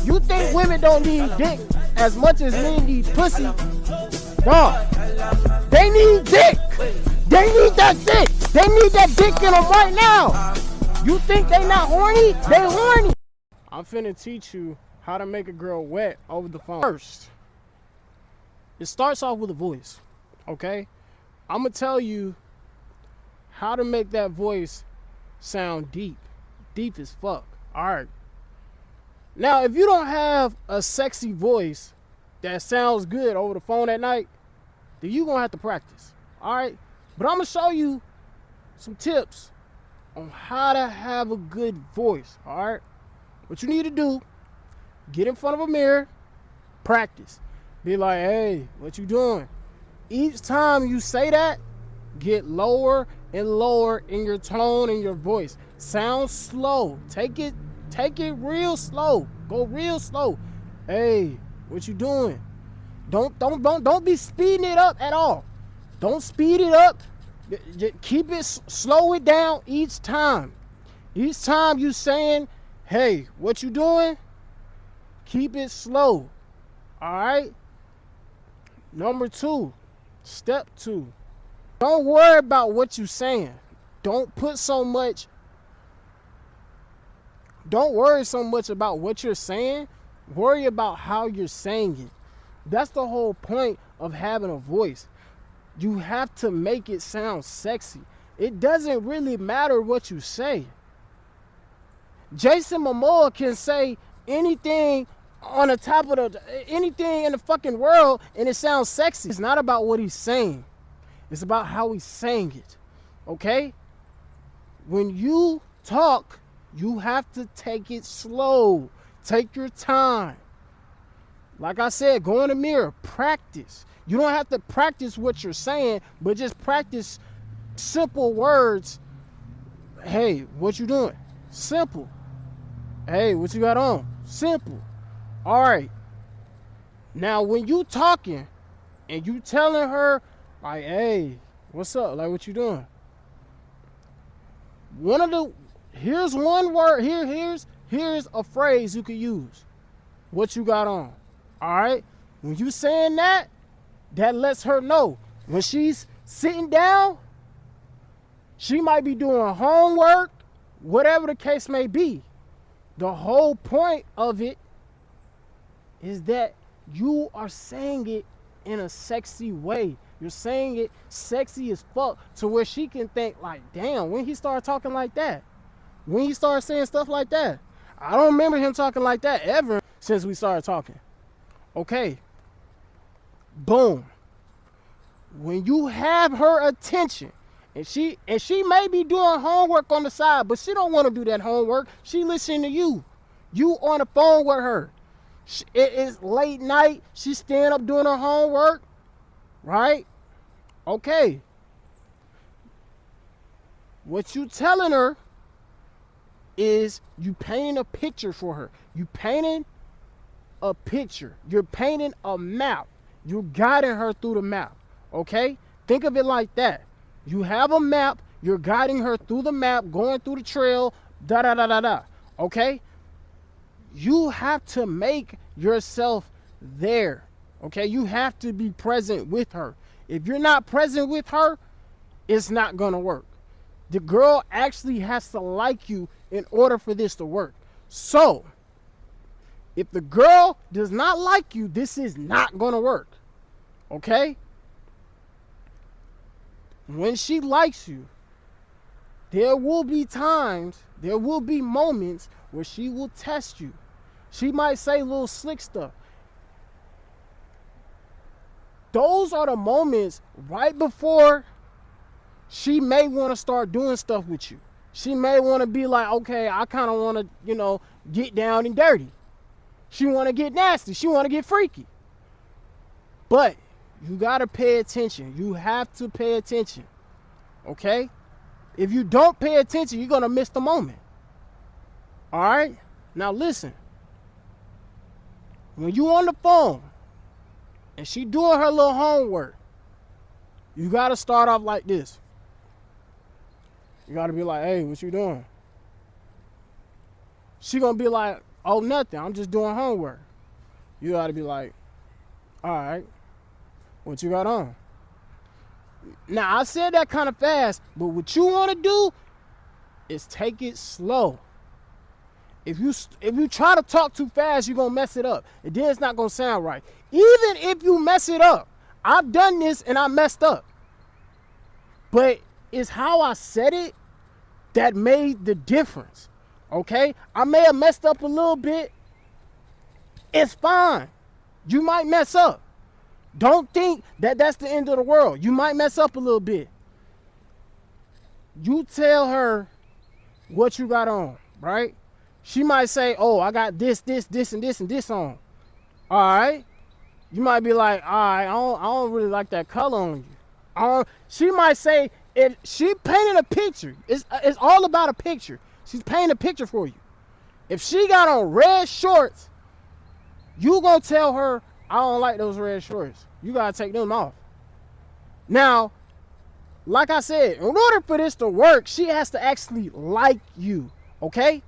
You think women don't need dick as much as men need pussy? Dog. They need dick. They need that dick. They need that dick in them right now. You think they not horny? They horny. I'm finna teach you how to make a girl wet over the phone. First, it starts off with a voice, okay? I'm gonna tell you how to make that voice sound deep as fuck. All right. Now, if you don't have a sexy voice that sounds good over the phone at night, then you gonna have to practice. All right. But I'm gonna show you some tips on how to have a good voice. All right. What you need to do: get in front of a mirror, practice. Be like, hey, what you doing? Each time you say that, get lower and lower in your tone and your voice. Sound slow. Take it real slow. Go real slow. Hey, what you doing? Don't be speeding it up at all. Don't speed it up. Just keep it, slow it down each time. Each time you saying, hey, what you doing? Keep it slow. All right? Number 2, step 2. Don't worry about what you're saying. Don't worry so much about what you're saying. Worry about how you're saying it. That's the whole point of having a voice. You have to make it sound sexy. It doesn't really matter what you say. Jason Momoa can say anything on the top of anything in the fucking world and it sounds sexy. It's not about what he's saying. It's about how he's saying it. Okay? When you talk, you have to take it slow. Take your time. Like I said, go in the mirror, practice. You don't have to practice what you're saying, but just practice simple words. Hey, what you doing? Simple. Hey, what you got on? Simple. All right. Now, when you talking and you telling her, like, hey, what's up? Like, what you doing? Here's one word. Here's a phrase you could use. What you got on? All right. When you saying that lets her know. When she's sitting down, she might be doing homework, whatever the case may be. The whole point of it is that you are saying it in a sexy way. You're saying it sexy as fuck to where she can think like, damn, when he started talking like that? When he started saying stuff like that? I don't remember him talking like that ever since we started talking. Okay. Boom. When you have her attention, and she may be doing homework on the side, but she don't want to do that homework. She listening to you. You on the phone with her. It is late night. She's staying up doing her homework. Right? Okay. What you telling her is you painting a picture for her. You painting a picture. You're painting a map. You're guiding her through the map. Okay? Think of it like that. You have a map. You're guiding her through the map, going through the trail, da-da-da-da-da. Okay? You have to make yourself there. Okay? You have to be present with her. If you're not present with her, it's not going to work. The girl actually has to like you in order for this to work. So, if the girl does not like you, this is not going to work. Okay? When she likes you, there will be times, there will be moments where she will test you. She might say little slick stuff. Those are the moments right before she may want to start doing stuff with you. She may want to be like, okay, I kind of want to, get down and dirty. She want to get nasty. She want to get freaky. But you got to pay attention. You have to pay attention. Okay? If you don't pay attention, you're going to miss the moment. All right? Now listen. When you on the phone and she doing her little homework, you got to start off like this. You got to be like, hey, what you doing? She going to be like, oh, nothing, I'm just doing homework. You gotta be like, all right, what you got on? Now, I said that kind of fast, but what you want to do is take it slow. If you try to talk too fast, you're going to mess it up. And then it's not going to sound right. Even if you mess it up, I've done this and I messed up. But it's how I said it that made the difference. Okay? I may have messed up a little bit. It's fine. You might mess up. Don't think that that's the end of the world. You might mess up a little bit. You tell her what you got on, right? She might say, oh, I got this, and this on. All right? You might be like, all right, I don't really like that color on you. She might say, if she painted a picture, it's all about a picture. She's painting a picture for you. If she got on red shorts, you gonna tell her, I don't like those red shorts. You gotta take them off. Now, like I said, in order for this to work, she has to actually like you, okay?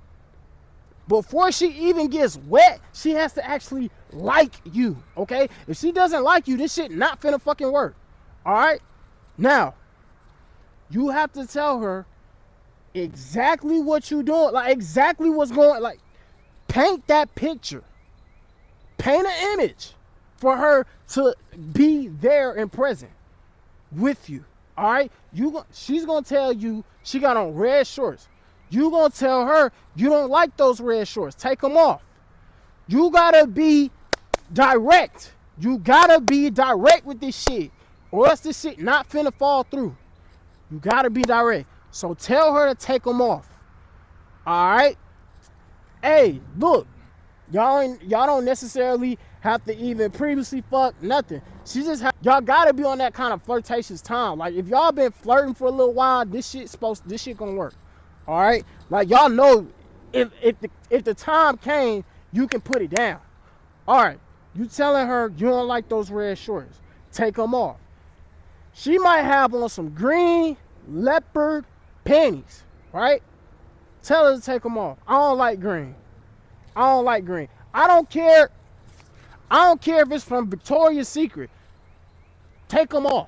Before she even gets wet, she has to actually like you, okay? If she doesn't like you, this shit not finna fucking work, all right? Now, you have to tell her exactly what you doing, like exactly what's going, like paint that picture. Paint an image for her to be there and present with you. All right? She's going to tell you she got on red shorts. You going to tell her you don't like those red shorts. Take them off. You got to be direct. You got to be direct with this shit. Or else this shit not finna fall through. You got to be direct. So tell her to take them off. All right? Hey, look. Y'all don't necessarily have to even previously fuck nothing. Y'all gotta be on that kind of flirtatious time. Like if y'all been flirting for a little while, this shit gonna work. All right, like y'all know if the time came, you can put it down. All right, you telling her you don't like those red shorts, take them off. She might have on some green leopard panties, right? Tell her to take them off. I don't like green. I don't like green. I don't care if it's from Victoria's Secret. Take them off.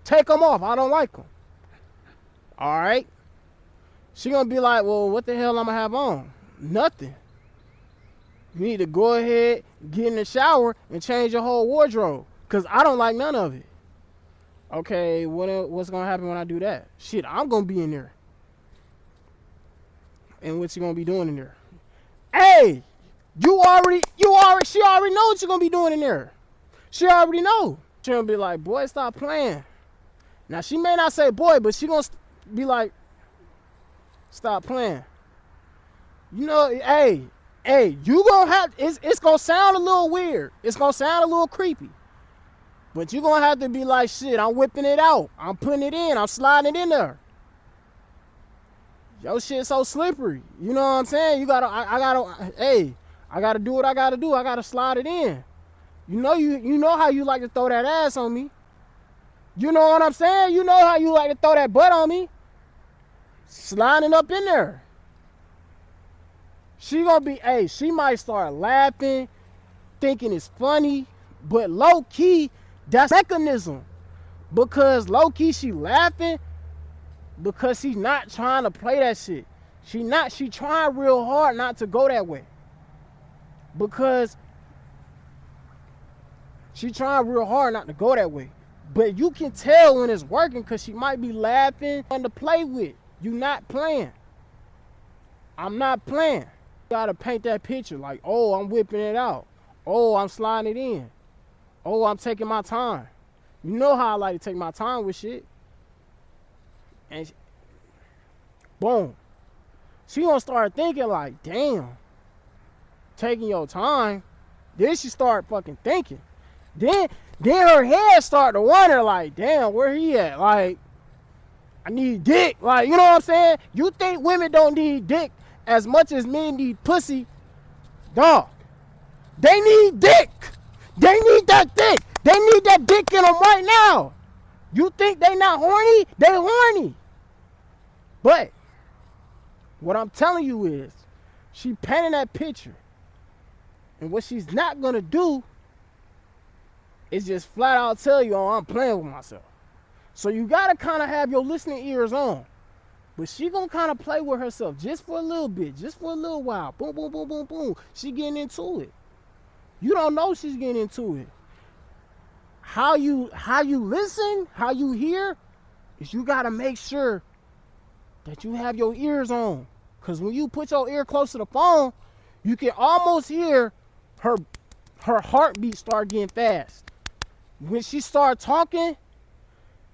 Take them off. I don't like them. All right? She gonna be like, well, what the hell I'm gonna have on? Nothing. You need to go ahead, get in the shower, and change your whole wardrobe. Because I don't like none of it. Okay, what's gonna happen when I do that? Shit, I'm gonna be in there. And what you gonna be doing in there? Hey, she already know what you're gonna be doing in there. She already know. She gonna be like, boy, stop playing. Now she may not say boy, but she gonna be like, stop playing. You know, hey, you gonna have, it's gonna sound a little weird. It's gonna sound a little creepy. But you gonna have to be like, shit, I'm whipping it out. I'm putting it in. I'm sliding it in there. Yo, shit so slippery. You know what I'm saying? I gotta do what I gotta do. I gotta slide it in. You know how you like to throw that ass on me. You know what I'm saying? You know how you like to throw that butt on me. Sliding up in there. She might start laughing, thinking it's funny, but low key, that's mechanism. Because low key she laughing because she's not trying to play that shit. She trying real hard not to go that way. Because she trying real hard not to go that way. But you can tell when it's working because she might be laughing and to play with. You not playing. I'm not playing. You gotta paint that picture like, oh, I'm whipping it out. Oh, I'm sliding it in. Oh, I'm taking my time. You know how I like to take my time with shit. And boom. She gonna start thinking like, damn, taking your time. Then she start fucking thinking. Then her head start to wonder like, damn, where he at? Like, I need dick. Like, you know what I'm saying? You think women don't need dick as much as men need pussy? Dog. They need dick. They need that dick. They need that dick in them right now. You think they not horny? They horny. But what I'm telling you is, she painting that picture. And what she's not gonna do is just flat out tell you, oh, I'm playing with myself. So you gotta kind of have your listening ears on. But she gonna kind of play with herself just for a little bit, just for a little while. Boom, boom, boom, boom, boom. She getting into it. You don't know she's getting into it. How you listen, how you hear, is you gotta make sure that you have your ears on. Cause when you put your ear close to the phone, you can almost hear her heartbeat start getting fast. When she start talking,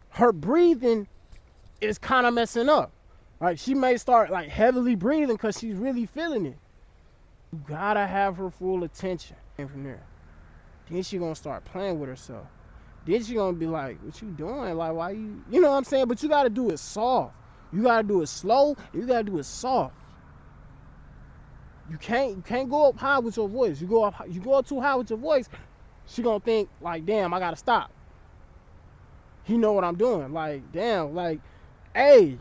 her breathing is kind of messing up. Like she may start like heavily breathing because she's really feeling it. You gotta have her full attention. And from there, then she gonna start playing with herself. Then she gonna be like, what you doing? Like, why you know what I'm saying? But you gotta do it soft. You gotta do it slow, and you gotta do it soft. You can't go up high with your voice. You go up too high with your voice, she gonna think like, damn, I gotta stop. You know what I'm doing? Like, damn, like, hey.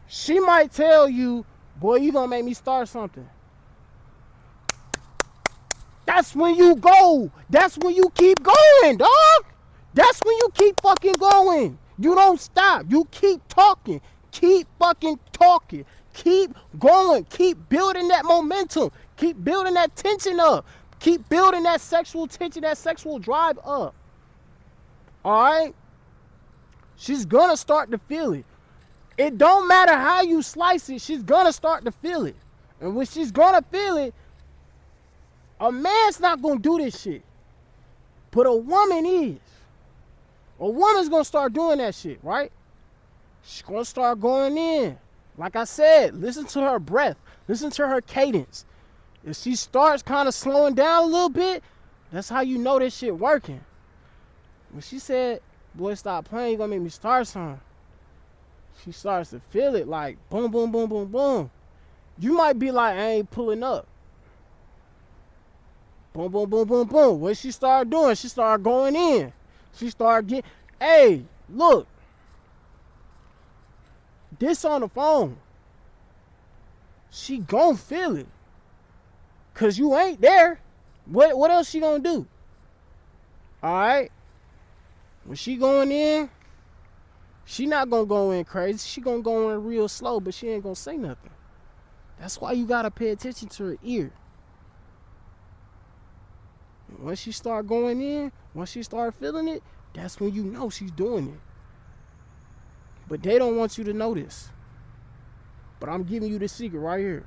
She might tell you, boy, you gonna make me start something. That's when you go. That's when you keep going, dog. That's when you keep fucking going. You don't stop. You keep talking. Keep fucking talking. Keep going. Keep building that momentum. Keep building that tension up. Keep building that sexual tension, that sexual drive up. Alright? She's gonna start to feel it. It don't matter how you slice it, she's gonna start to feel it. And when she's gonna feel it, a man's not gonna do this shit. But a woman is. A woman's gonna start doing that shit, right? She's gonna start going in. Like I said, listen to her breath. Listen to her cadence. If she starts kind of slowing down a little bit, that's how you know this shit working. When she said, boy, stop playing, you gonna make me start something. She starts to feel it like boom, boom, boom, boom, boom. You might be like, I ain't pulling up. Boom, boom, boom, boom, boom. What she started doing, she started going in. She started getting, hey, look. This on the phone. She gon' feel it. Cause you ain't there. What else she gonna do? Alright? When she going in, she not gonna go in crazy. She gonna go in real slow, but she ain't gonna say nothing. That's why you gotta pay attention to her ear. And once she start going in, once she start feeling it, that's when you know she's doing it. But they don't want you to know this. But I'm giving you the secret right here.